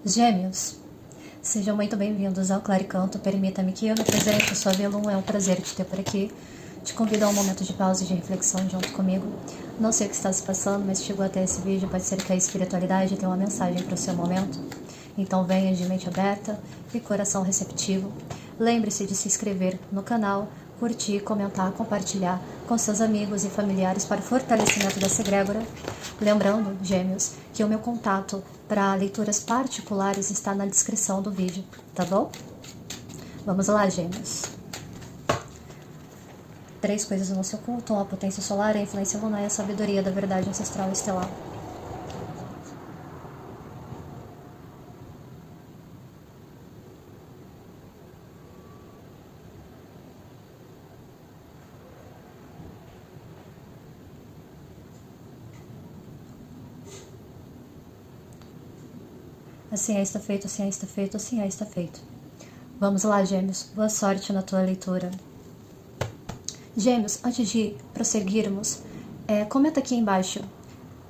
Gêmeos, sejam muito bem-vindos ao Claricanto. Permita-me que eu represente o sua Velum. É um prazer te ter por aqui. Te convido a um momento de pausa e de reflexão junto comigo. Não sei o que está se passando, mas chegou até esse vídeo. Pode ser que a espiritualidade tenha uma mensagem para o seu momento. Então venha de mente aberta e coração receptivo. Lembre-se de se inscrever no canal, curtir, comentar, compartilhar com seus amigos e familiares para o fortalecimento dessa egrégora. Lembrando, Gêmeos, que o meu contato para leituras particulares está na descrição do vídeo, tá bom? Vamos lá, Gêmeos. 3 coisas no seu culto: a potência solar, a influência lunar e a sabedoria da verdade ancestral e estelar. Assim é, está feito, assim é, está feito, assim é, está feito. Vamos lá, Gêmeos. Boa sorte na tua leitura. Gêmeos, antes de prosseguirmos, comenta aqui embaixo.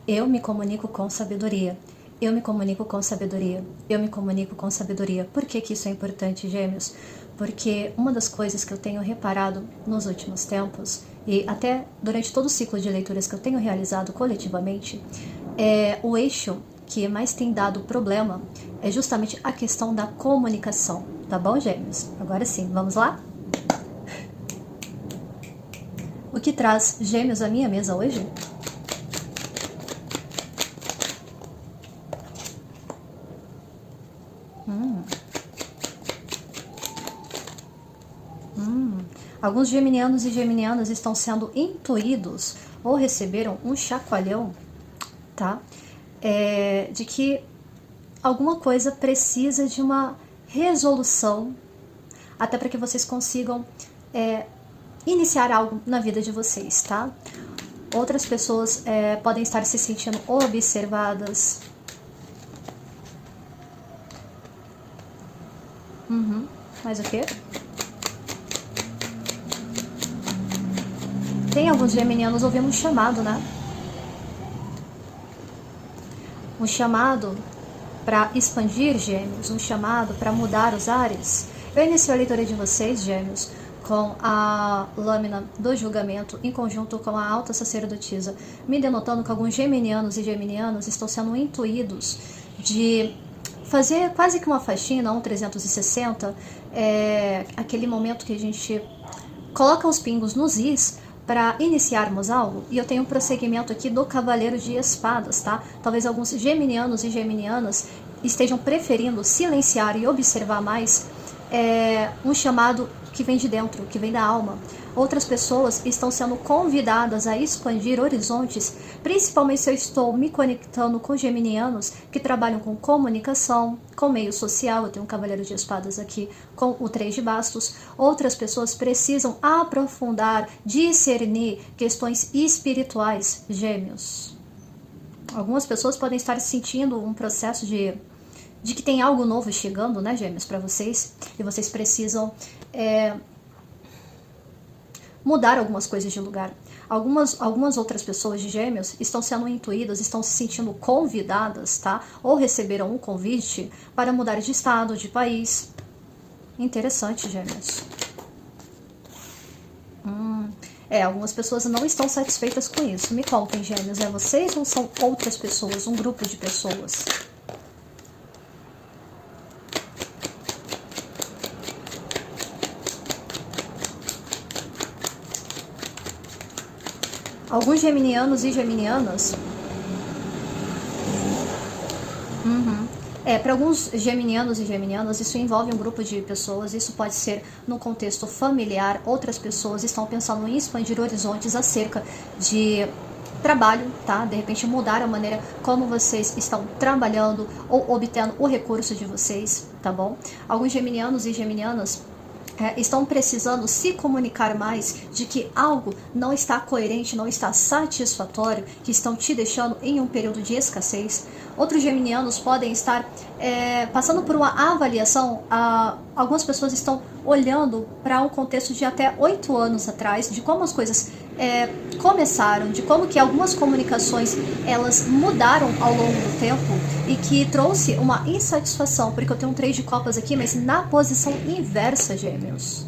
Eu me comunico com sabedoria. Eu me comunico com sabedoria. Eu me comunico com sabedoria. Por que que isso é importante, Gêmeos? Porque uma das coisas que eu tenho reparado nos últimos tempos, e até durante todo o ciclo de leituras que eu tenho realizado coletivamente, o eixo que mais tem dado problema é justamente a questão da comunicação. Tá bom, Gêmeos? Agora sim, vamos lá? O que traz, Gêmeos, à minha mesa hoje? Alguns geminianos e geminianas estão sendo intuídos ou receberam um chacoalhão, tá? De que alguma coisa precisa de uma resolução, até para que vocês consigam iniciar algo na vida de vocês, tá? Outras pessoas podem estar se sentindo observadas. Mais o quê? Tem alguns geminianos ouvindo um chamado, né? Um chamado para expandir, Gêmeos, um chamado para mudar os ares. Eu iniciei a leitura de vocês, Gêmeos, com a lâmina do julgamento em conjunto com a alta sacerdotisa, me denotando que alguns geminianos e geminianas estão sendo intuídos de fazer quase que uma faxina, um 360, aquele momento que a gente coloca os pingos nos is para iniciarmos algo. E eu tenho um prosseguimento aqui do Cavaleiro de Espadas, tá? Talvez alguns geminianos e geminianas estejam preferindo silenciar e observar mais um chamado que vem de dentro, que vem da alma. Outras pessoas estão sendo convidadas a expandir horizontes, principalmente se eu estou me conectando com geminianos que trabalham com comunicação, com meio social. Eu tenho um Cavaleiro de Espadas aqui com o 3 de bastos. Outras pessoas precisam aprofundar, discernir questões espirituais, Gêmeos. Algumas pessoas podem estar sentindo um processo de que tem algo novo chegando, né, Gêmeos, para vocês, e vocês precisam mudar algumas coisas de lugar. Algumas outras pessoas de Gêmeos estão sendo intuídas, estão se sentindo convidadas, tá? Ou receberam um convite para mudar de estado, de país. Interessante, Gêmeos. Algumas pessoas não estão satisfeitas com isso. Me contem, Gêmeos, é vocês ou são outras pessoas, um grupo de pessoas? Alguns geminianos e geminianas... para alguns geminianos e geminianas, isso envolve um grupo de pessoas, isso pode ser no contexto familiar. Outras pessoas estão pensando em expandir horizontes acerca de trabalho, tá? De repente mudar a maneira como vocês estão trabalhando ou obtendo o recurso de vocês, tá bom? Alguns geminianos e geminianas estão precisando se comunicar mais de que algo não está coerente, não está satisfatório, que estão te deixando em um período de escassez. Outros geminianos podem estar passando por uma avaliação. Algumas pessoas estão olhando para um contexto de até 8 anos atrás, de como as coisas começaram, de como que algumas comunicações elas mudaram ao longo do tempo e que trouxe uma insatisfação, porque eu tenho um 3 de copas aqui, mas na posição inversa, gêmeos.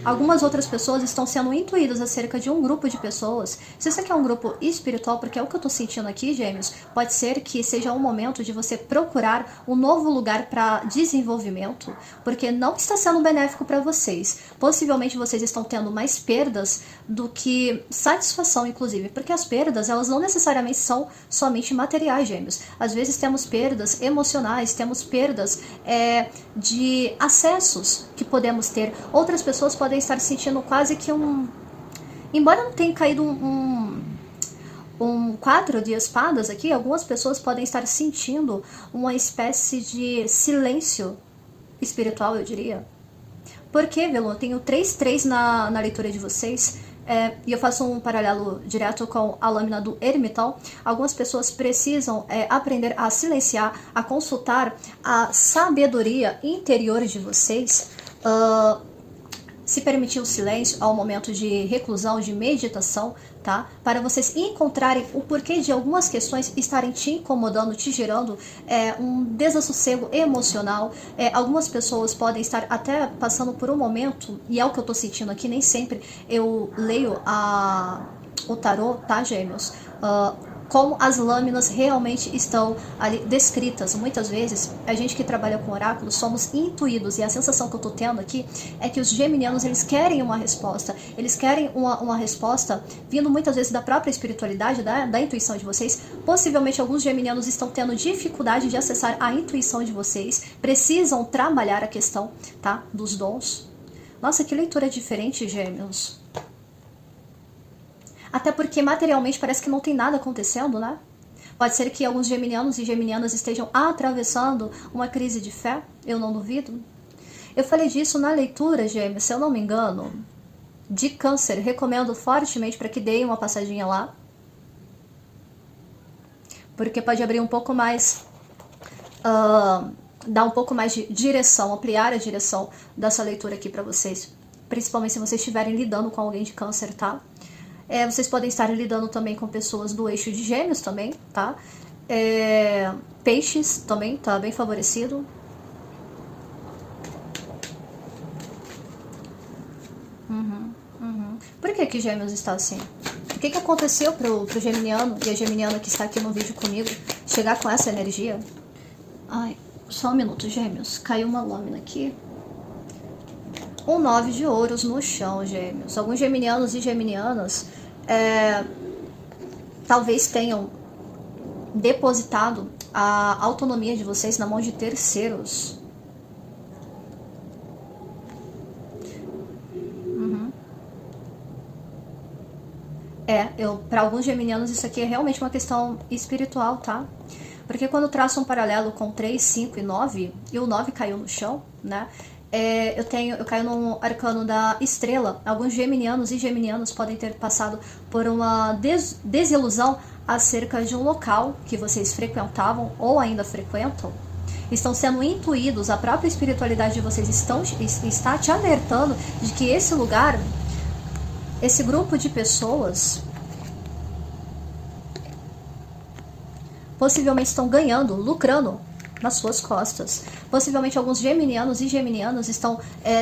Algumas outras pessoas estão sendo intuídas acerca de um grupo de pessoas. Se isso aqui é um grupo espiritual, porque é o que eu tô sentindo aqui, gêmeos, pode ser que seja um momento de você procurar um novo lugar para desenvolvimento, porque não está sendo benéfico para vocês. Possivelmente vocês estão tendo mais perdas do que satisfação, inclusive, porque as perdas, elas não necessariamente são somente materiais, gêmeos. Às vezes temos perdas emocionais, temos perdas de acessos que podemos ter. Outras pessoas podem estar sentindo quase que embora não tenha caído um 4 de espadas aqui, algumas pessoas podem estar sentindo uma espécie de silêncio espiritual, eu diria. Por quê, Velu? Eu tenho 3-3 na leitura de vocês. E eu faço um paralelo direto com a lâmina do ermitão. Algumas pessoas precisam aprender a silenciar, a consultar a sabedoria interior de vocês, se permitir o silêncio ao momento de reclusão, de meditação, tá? Para vocês encontrarem o porquê de algumas questões estarem te incomodando, te gerando um desassossego emocional. Algumas pessoas podem estar até passando por um momento, e é o que eu tô sentindo aqui, nem sempre eu leio o tarô, tá, gêmeos? Como as lâminas realmente estão ali descritas. Muitas vezes, a gente que trabalha com oráculos, somos intuídos, e a sensação que eu tô tendo aqui é que os geminianos, eles querem uma resposta, eles querem uma resposta vindo muitas vezes da própria espiritualidade, da intuição de vocês. Possivelmente alguns geminianos estão tendo dificuldade de acessar a intuição de vocês, precisam trabalhar a questão, tá, dos dons. Nossa, que leitura diferente, gêmeos. Até porque materialmente parece que não tem nada acontecendo, né? Pode ser que alguns geminianos e geminianas estejam atravessando uma crise de fé, eu não duvido. Eu falei disso na leitura, gêmeos, se eu não me engano, de Câncer. Recomendo fortemente para que deem uma passadinha lá, porque pode abrir um pouco mais, dar um pouco mais de direção, ampliar a direção dessa leitura aqui para vocês. Principalmente se vocês estiverem lidando com alguém de Câncer, tá? Vocês podem estar lidando também com pessoas do eixo de Gêmeos também, tá? Peixes também, tá bem favorecido. Por que Gêmeos está assim? O que aconteceu pro geminiano e a geminiana que está aqui no vídeo comigo chegar com essa energia? Ai, só um minuto, Gêmeos. Caiu uma lâmina aqui. Um 9 de ouros no chão, gêmeos. Alguns geminianos e geminianas talvez tenham depositado a autonomia de vocês na mão de terceiros. Para alguns geminianos isso aqui é realmente uma questão espiritual, tá? Porque quando traço um paralelo com 3, 5 e 9, e o 9 caiu no chão, né? Eu caio no arcano da estrela. Alguns geminianos e geminianas podem ter passado por uma desilusão acerca de um local que vocês frequentavam ou ainda frequentam. Estão sendo intuídos, a própria espiritualidade de vocês está te alertando de que esse lugar, esse grupo de pessoas, possivelmente estão ganhando, lucrando nas suas costas. Possivelmente alguns geminianos e geminianas estão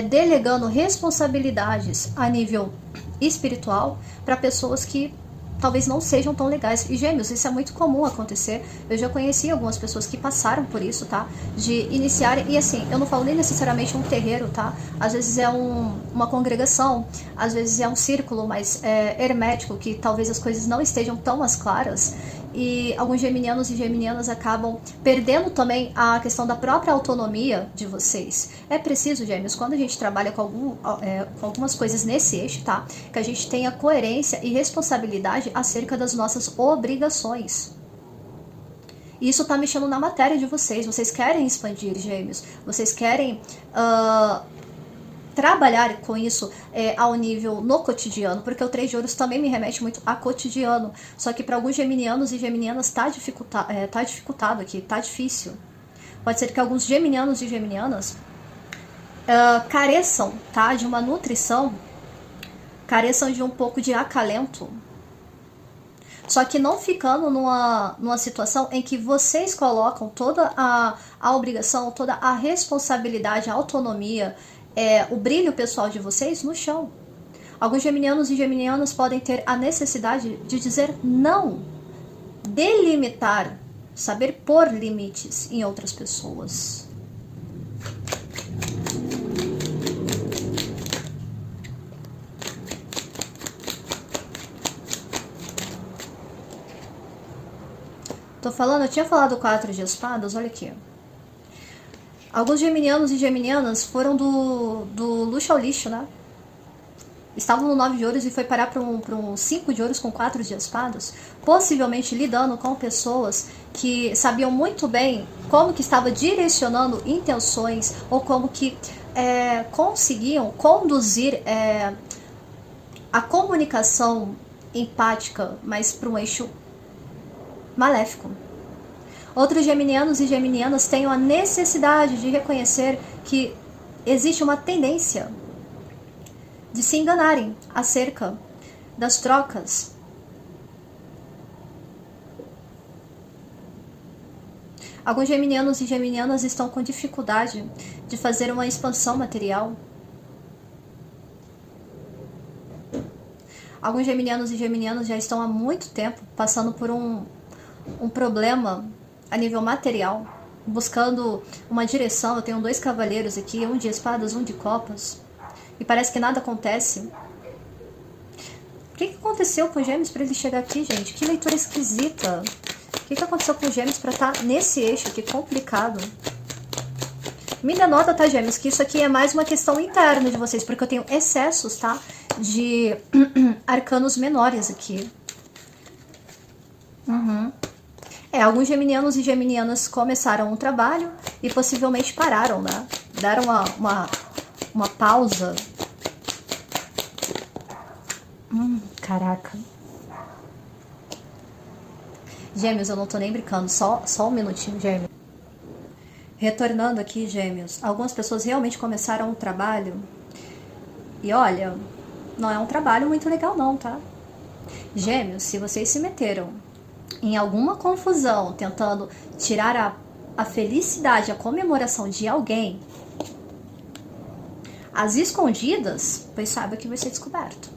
delegando responsabilidades a nível espiritual para pessoas que talvez não sejam tão legais. E gêmeos, isso é muito comum acontecer. Eu já conheci algumas pessoas que passaram por isso, tá? De iniciarem, e assim, eu não falo nem necessariamente um terreiro, tá? Às vezes é uma congregação, às vezes é um círculo mais hermético, que talvez as coisas não estejam tão as claras. E alguns geminianos e geminianas acabam perdendo também a questão da própria autonomia de vocês. É preciso, gêmeos, quando a gente trabalha com algumas coisas nesse eixo, tá? Que a gente tenha coerência e responsabilidade acerca das nossas obrigações. Isso tá mexendo na matéria de vocês. Vocês querem expandir, gêmeos. Vocês querem trabalhar com isso ao nível no cotidiano, porque o 3 de ouros também me remete muito a cotidiano, só que para alguns geminianos e geminianas tá dificultado aqui, tá difícil. Pode ser que alguns geminianos e geminianas careçam, tá, de uma nutrição, careçam de um pouco de acalento. Só que não ficando numa situação em que vocês colocam toda a obrigação, toda a responsabilidade, a autonomia, o brilho pessoal de vocês no chão. Alguns geminianos e geminianas podem ter a necessidade de dizer não, delimitar, saber pôr limites em outras pessoas. Tô falando, eu tinha falado 4 de espadas, olha aqui. Alguns geminianos e geminianas foram do luxo ao lixo, né? Estavam no 9 de ouros e foi parar para um 5 de ouros com 4 de espadas, possivelmente lidando com pessoas que sabiam muito bem como que estava direcionando intenções ou como que conseguiam conduzir a comunicação empática, mas para um eixo maléfico. Outros geminianos e geminianas têm a necessidade de reconhecer que existe uma tendência de se enganarem acerca das trocas. Alguns geminianos e geminianas estão com dificuldade de fazer uma expansão material. Alguns geminianos e geminianas já estão há muito tempo passando por um problema a nível material, buscando uma direção. Eu tenho 2 cavaleiros aqui, um de espadas, um de copas, e parece que nada acontece. O que aconteceu com o Gêmeos para ele chegar aqui, gente? Que leitura esquisita. O que aconteceu com o Gêmeos para estar nesse eixo aqui complicado? Me dá nota, tá, Gêmeos, que isso aqui é mais uma questão interna de vocês, porque eu tenho excessos, tá, de arcanos menores aqui. Alguns geminianos e geminianas começaram um trabalho e possivelmente pararam, né? Deram uma pausa. Caraca. Gêmeos, eu não tô nem brincando, só um minutinho, Gêmeos. Retornando aqui, Gêmeos, algumas pessoas realmente começaram um trabalho e olha, não é um trabalho muito legal não, tá? Gêmeos, se vocês se meteram em alguma confusão, tentando tirar a felicidade, a comemoração de alguém, às escondidas, pois saiba que vai ser descoberto.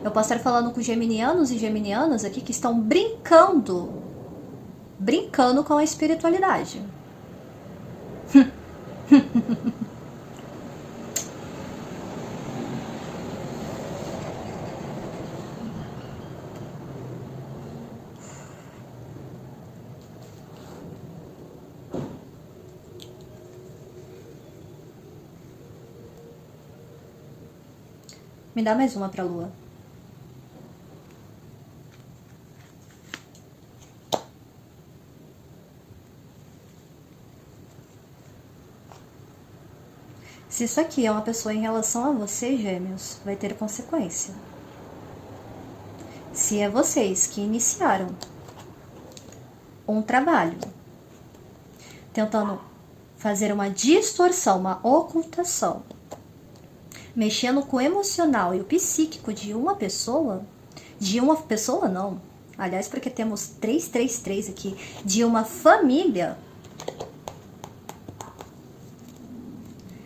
Eu posso estar falando com geminianos e geminianas aqui que estão brincando com a espiritualidade. Me dá mais uma pra lua. Se isso aqui é uma pessoa em relação a você, Gêmeos, vai ter consequência. Se é vocês que iniciaram um trabalho tentando fazer uma distorção, uma ocultação, mexendo com o emocional e o psíquico de uma pessoa não, aliás, porque temos 333 aqui, de uma família,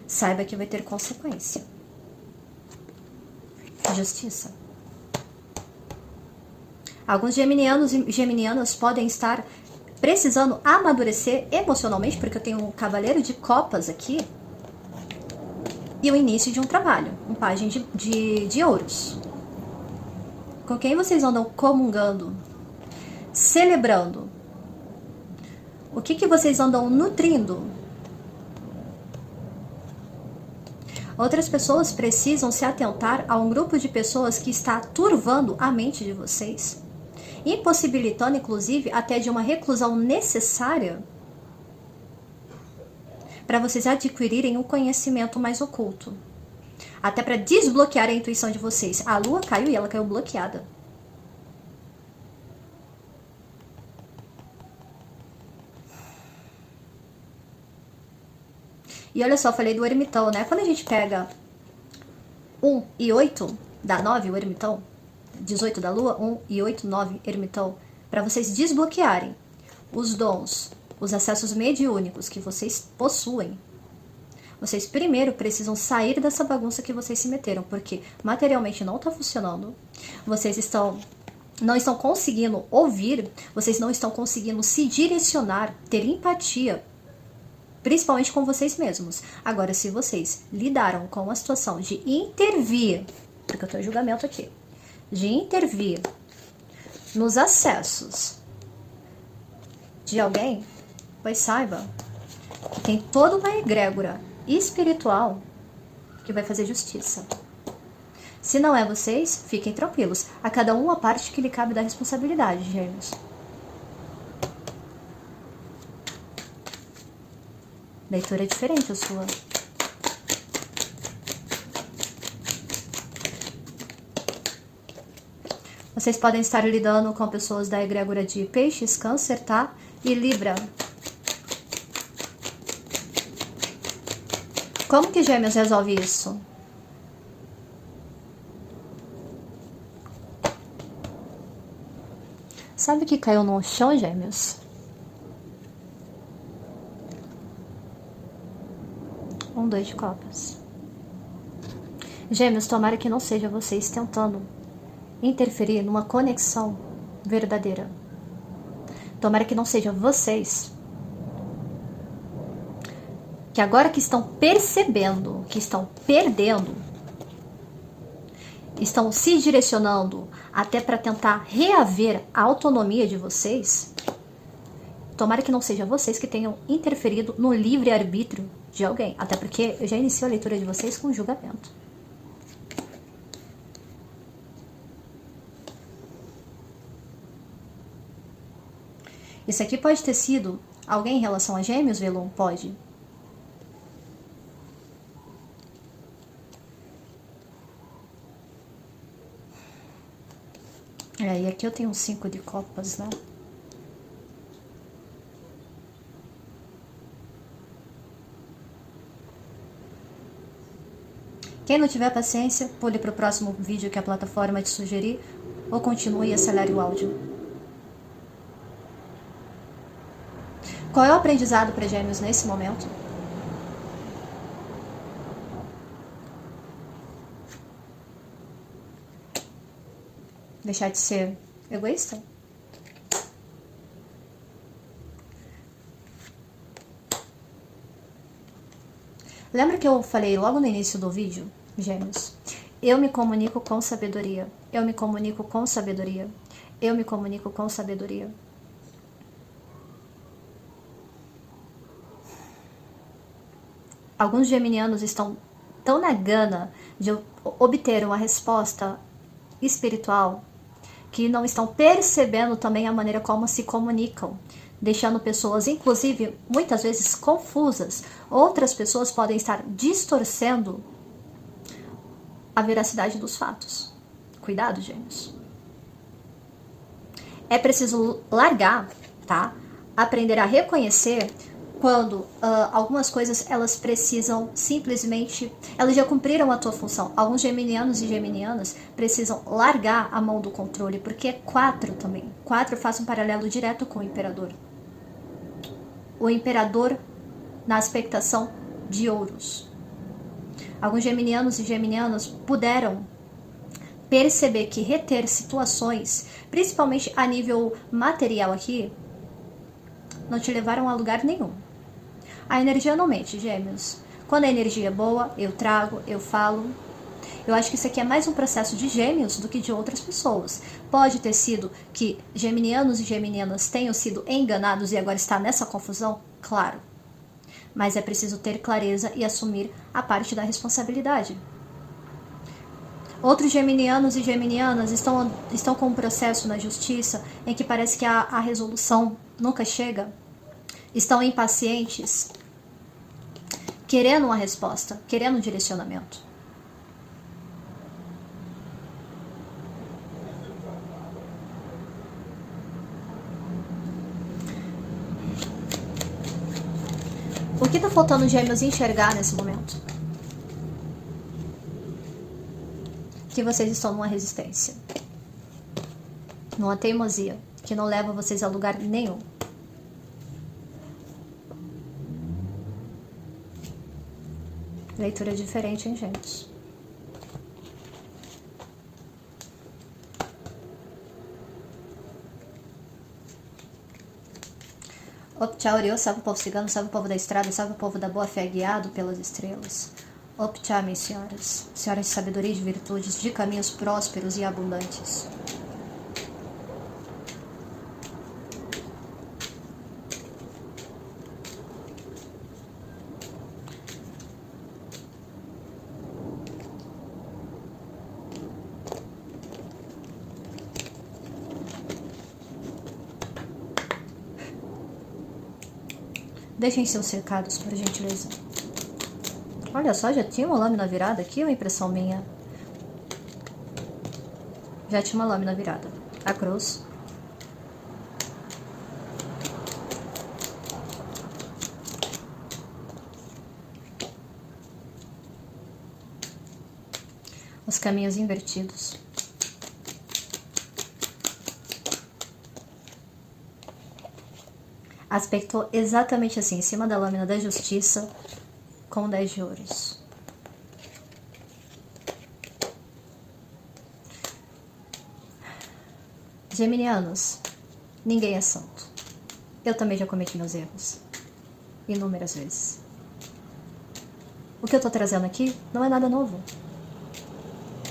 saiba que vai ter consequência. Justiça. Alguns geminianos e geminianas podem estar precisando amadurecer emocionalmente, porque eu tenho um cavaleiro de copas aqui, e o início de um trabalho, um pajem de ouros. Com quem vocês andam comungando, celebrando? O que vocês andam nutrindo? Outras pessoas precisam se atentar a um grupo de pessoas que está turvando a mente de vocês, impossibilitando, inclusive, até de uma reclusão necessária para vocês adquirirem um conhecimento mais oculto. Até para desbloquear a intuição de vocês. A lua caiu e ela caiu bloqueada. E olha só, eu falei do ermitão, né? Quando a gente pega 1 e 8, dá 9 o ermitão. 18 da lua, 1 e 8, 9 ermitão. Para vocês desbloquearem os dons, os acessos mediúnicos que vocês possuem, vocês primeiro precisam sair dessa bagunça que vocês se meteram, porque materialmente não está funcionando, vocês não estão conseguindo ouvir, vocês não estão conseguindo se direcionar, ter empatia, principalmente com vocês mesmos. Agora, se vocês lidaram com a situação de intervir, porque eu estou em julgamento aqui, de intervir nos acessos de alguém, pois saiba que tem toda uma egrégora espiritual que vai fazer justiça. Se não é vocês, fiquem tranquilos. A cada um a parte que lhe cabe da responsabilidade, gêmeos. Leitura diferente a sua. Vocês podem estar lidando com pessoas da egrégora de Peixes, Câncer, tá? E Libra. Como que Gêmeos resolve isso? Sabe o que caiu no chão, Gêmeos? Um 2 de copas. Gêmeos, tomara que não seja vocês tentando interferir numa conexão verdadeira. Tomara que não seja vocês que agora que estão percebendo, que estão perdendo, estão se direcionando até para tentar reaver a autonomia de vocês. Tomara que não seja vocês que tenham interferido no livre-arbítrio de alguém. Até porque eu já iniciei a leitura de vocês com julgamento. Isso aqui pode ter sido alguém em relação a Gêmeos, Velum? Pode. E aqui eu tenho um 5 de copas, né? Quem não tiver paciência, pule para o próximo vídeo que a plataforma te sugerir, ou continue e acelere o áudio. Qual é o aprendizado para Gêmeos nesse momento? Deixar de ser egoísta? Lembra que eu falei logo no início do vídeo, Gêmeos? Eu me comunico com sabedoria. Eu me comunico com sabedoria. Eu me comunico com sabedoria. Alguns geminianos estão tão na gana de obter uma resposta espiritual que não estão percebendo também a maneira como se comunicam, deixando pessoas, inclusive, muitas vezes confusas. Outras pessoas podem estar distorcendo a veracidade dos fatos. Cuidado, Gêmeos. É preciso largar, tá? Aprender a reconhecer quando algumas coisas elas precisam simplesmente, elas já cumpriram a tua função. Alguns geminianos e geminianas precisam largar a mão do controle, porque é 4 também. 4 faz um paralelo direto com o imperador. O imperador na expectação de ouros. Alguns geminianos e geminianas puderam perceber que reter situações, principalmente a nível material aqui, não te levaram a lugar nenhum. A energia não mente, Gêmeos. Quando a energia é boa, eu trago, eu falo. Eu acho que isso aqui é mais um processo de Gêmeos do que de outras pessoas. Pode ter sido que geminianos e geminianas tenham sido enganados e agora está nessa confusão? Claro. Mas é preciso ter clareza e assumir a parte da responsabilidade. Outros geminianos e geminianas estão com um processo na justiça em que parece que a resolução nunca chega. Estão impacientes, querendo uma resposta, querendo um direcionamento. O que está faltando Gêmeos enxergar nesse momento? Que vocês estão numa resistência, numa teimosia, que não leva vocês a lugar nenhum. Leitura diferente, hein, Gêmeos? Optcha Oriô, salve o povo cigano, salve o povo da estrada, salve o povo da boa fé guiado pelas estrelas. Optcha, minhas senhoras, senhoras de sabedoria e de virtudes, de caminhos prósperos e abundantes. Deixem seus cercados, por gentileza. Olha só, já tinha uma lâmina virada aqui, ou é impressão minha? Já tinha uma lâmina virada. A cruz. Os caminhos invertidos. Aspectou exatamente assim, em cima da lâmina da justiça, com 10 de ouros. Geminianos, ninguém é santo. Eu também já cometi meus erros. Inúmeras vezes. O que eu tô trazendo aqui não é nada novo.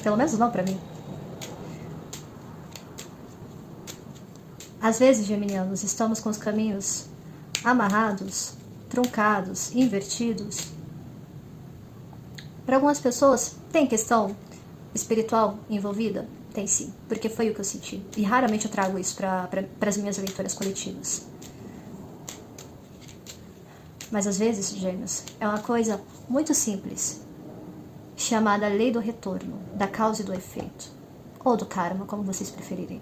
Pelo menos não pra mim. Às vezes, geminianos, estamos com os caminhos amarrados, truncados, invertidos. Para algumas pessoas, tem questão espiritual envolvida? Tem sim, porque foi o que eu senti. E raramente eu trago isso para as minhas leituras coletivas. Mas às vezes, gêmeos, é uma coisa muito simples, chamada lei do retorno, da causa e do efeito. Ou do karma, como vocês preferirem.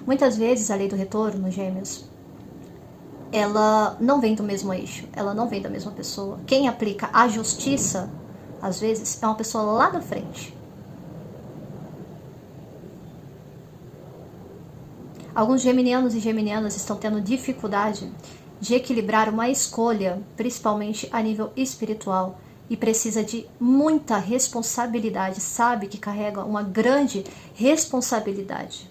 Muitas vezes a lei do retorno, gêmeos, ela não vem do mesmo eixo, ela não vem da mesma pessoa. Quem aplica a justiça, às vezes, é uma pessoa lá na frente. Alguns geminianos e geminianas estão tendo dificuldade de equilibrar uma escolha, principalmente a nível espiritual, e precisa de muita responsabilidade, sabe que carrega uma grande responsabilidade.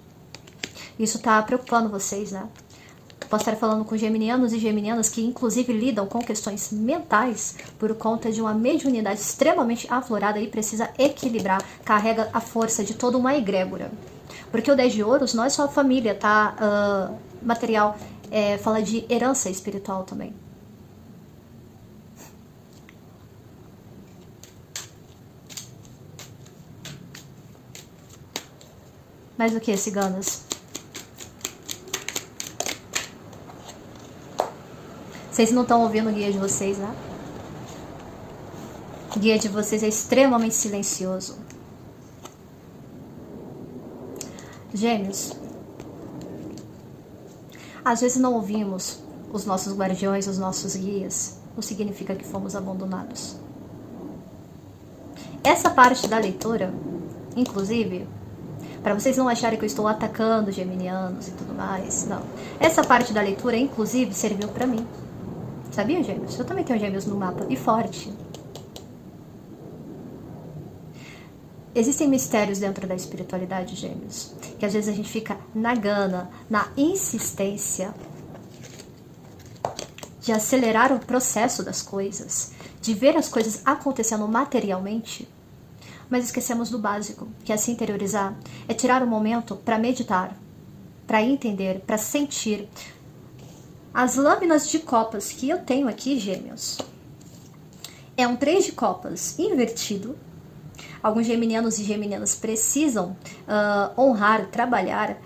Isso está preocupando vocês, né? Posso estar falando com geminianos e geminianas que inclusive lidam com questões mentais por conta de uma mediunidade extremamente aflorada e precisa equilibrar, carrega a força de toda uma egrégora. Porque o 10 de ouros não é só a família, tá? Material, fala de herança espiritual também. Mas o que, ciganas? Vocês não estão ouvindo o guia de vocês, né? O guia de vocês é extremamente silencioso. Gêmeos, às vezes não ouvimos os nossos guardiões, os nossos guias. Não significa que fomos abandonados. Essa parte da leitura, inclusive, para vocês não acharem que eu estou atacando geminianos e tudo mais, não. Essa parte da leitura, inclusive, serviu para mim. Sabia, gêmeos? Eu também tenho gêmeos no mapa, e forte. Existem mistérios dentro da espiritualidade, gêmeos, que às vezes a gente fica na gana, na insistência de acelerar o processo das coisas, de ver as coisas acontecendo materialmente, mas esquecemos do básico, que é se interiorizar, é tirar um momento para meditar, para entender, para sentir. As lâminas de copas que eu tenho aqui, gêmeos, é um 3 de copas invertido. Alguns geminianos e geminianas precisam honrar, trabalhar,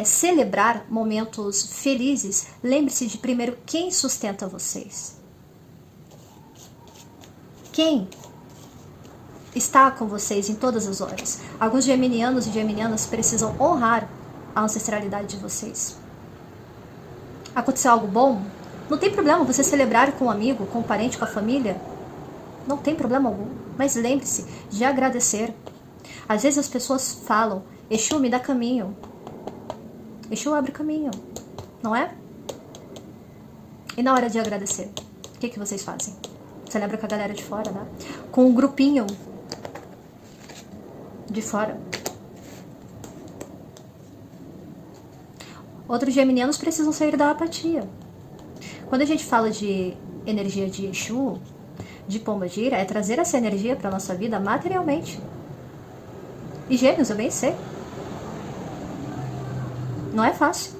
celebrar momentos felizes. Lembre-se de primeiro quem sustenta vocês. Quem está com vocês em todas as horas. Alguns geminianos e geminianas precisam honrar a ancestralidade de vocês. Aconteceu algo bom? Não tem problema você celebrar com um amigo, com um parente, com a família. Não tem problema algum. Mas lembre-se de agradecer. Às vezes as pessoas falam, Exu me dá caminho. Exu abre caminho. Não é? E na hora de agradecer, o que vocês fazem? Celebra com a galera de fora, né? Com um grupinho de fora. Outros geminianos precisam sair da apatia. Quando a gente fala de energia de Exu, de Pombagira, é trazer essa energia para a nossa vida materialmente. E Gêmeos, eu bem sei. Não é fácil.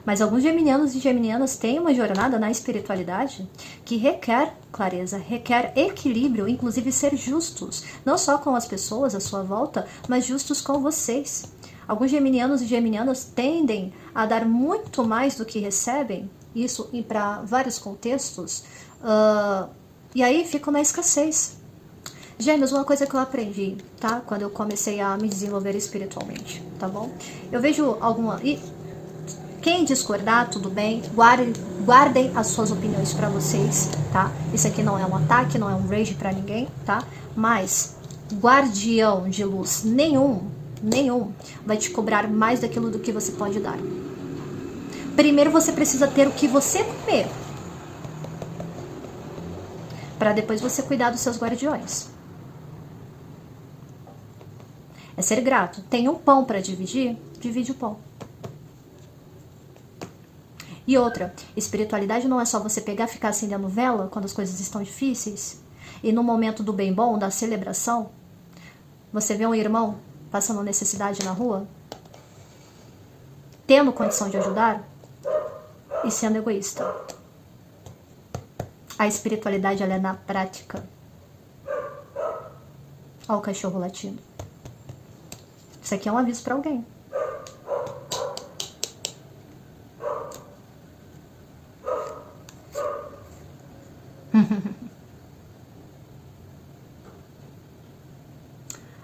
Mas alguns geminianos e geminianas têm uma jornada na espiritualidade que requer clareza, requer equilíbrio, inclusive ser justos. Não só com as pessoas à sua volta, mas justos com vocês. Alguns geminianos e geminianas tendem a dar muito mais do que recebem, isso para vários contextos, e aí ficam na escassez. Gêmeos, uma coisa que eu aprendi, tá? Quando eu comecei a me desenvolver espiritualmente, tá bom? Eu vejo alguma... E quem discordar, tudo bem, guardem as suas opiniões pra vocês, tá? Isso aqui não é um ataque, não é um rage pra ninguém, tá? Mas guardião de luz nenhum vai te cobrar mais daquilo do que você pode dar. Primeiro você precisa ter o que você comer, para depois você cuidar dos seus guardiões. É ser grato. Tem um pão para dividir? Divide o pão. E outra, espiritualidade não é só você pegar e ficar acendendo vela quando as coisas estão difíceis. E no momento do bem bom, da celebração, você vê um irmão passando necessidade na rua, tendo condição de ajudar e sendo egoísta. A espiritualidade, ela é na prática. Olha o cachorro latindo. Isso aqui é um aviso para alguém.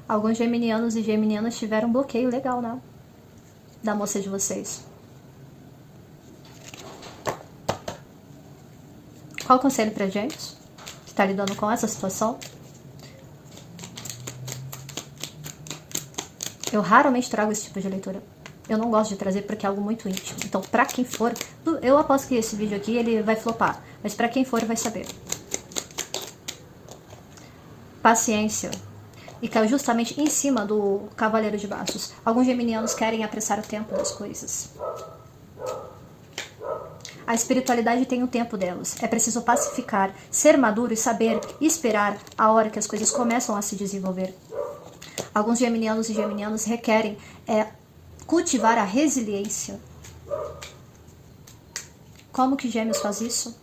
Alguns geminianos e geminianas tiveram um bloqueio legal, né? Da moça de vocês. Qual o conselho pra gente que tá lidando com essa situação? Eu raramente trago esse tipo de leitura. Eu não gosto de trazer porque é algo muito íntimo. Então, pra quem for... Eu aposto que esse vídeo aqui, ele vai flopar. Mas pra quem for, vai saber. Paciência. E caiu justamente em cima do Cavaleiro de Bastos. Alguns geminianos querem apressar o tempo das coisas. A espiritualidade tem o tempo delas. É preciso pacificar, ser maduro e saber esperar a hora que as coisas começam a se desenvolver. Alguns geminianos e geminianas requerem cultivar a resiliência. Como que Gêmeos faz isso?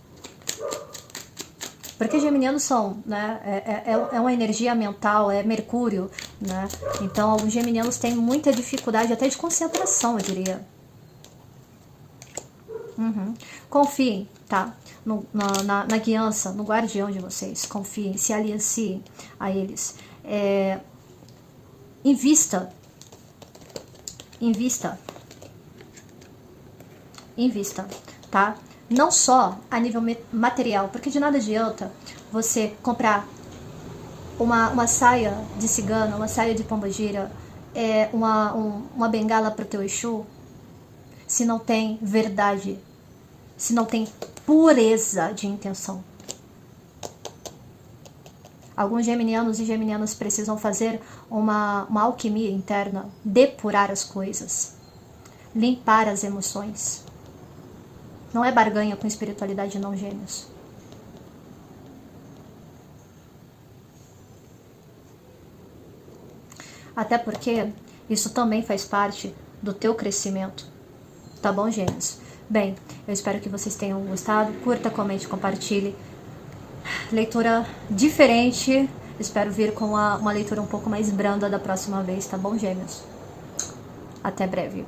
Porque geminianos são, né, é uma energia mental, é Mercúrio, né? Então, alguns geminianos têm muita dificuldade até de concentração, eu diria. Confiem, tá? Na guiança, no guardião de vocês. Confiem, se alianciem a eles. Invista, tá? Não só a nível material, porque de nada adianta você comprar uma saia de cigana, uma saia de pombagira, uma bengala para o teu Exu, se não tem verdade, se não tem pureza de intenção. Alguns geminianos e geminianas precisam fazer uma alquimia interna, depurar as coisas, limpar as emoções. Não é barganha com espiritualidade, não, Gêmeos. Até porque isso também faz parte do teu crescimento. Tá bom, Gêmeos? Bem, eu espero que vocês tenham gostado. Curta, comente, compartilhe. Leitura diferente. Espero vir com uma leitura um pouco mais branda da próxima vez, tá bom, Gêmeos? Até breve.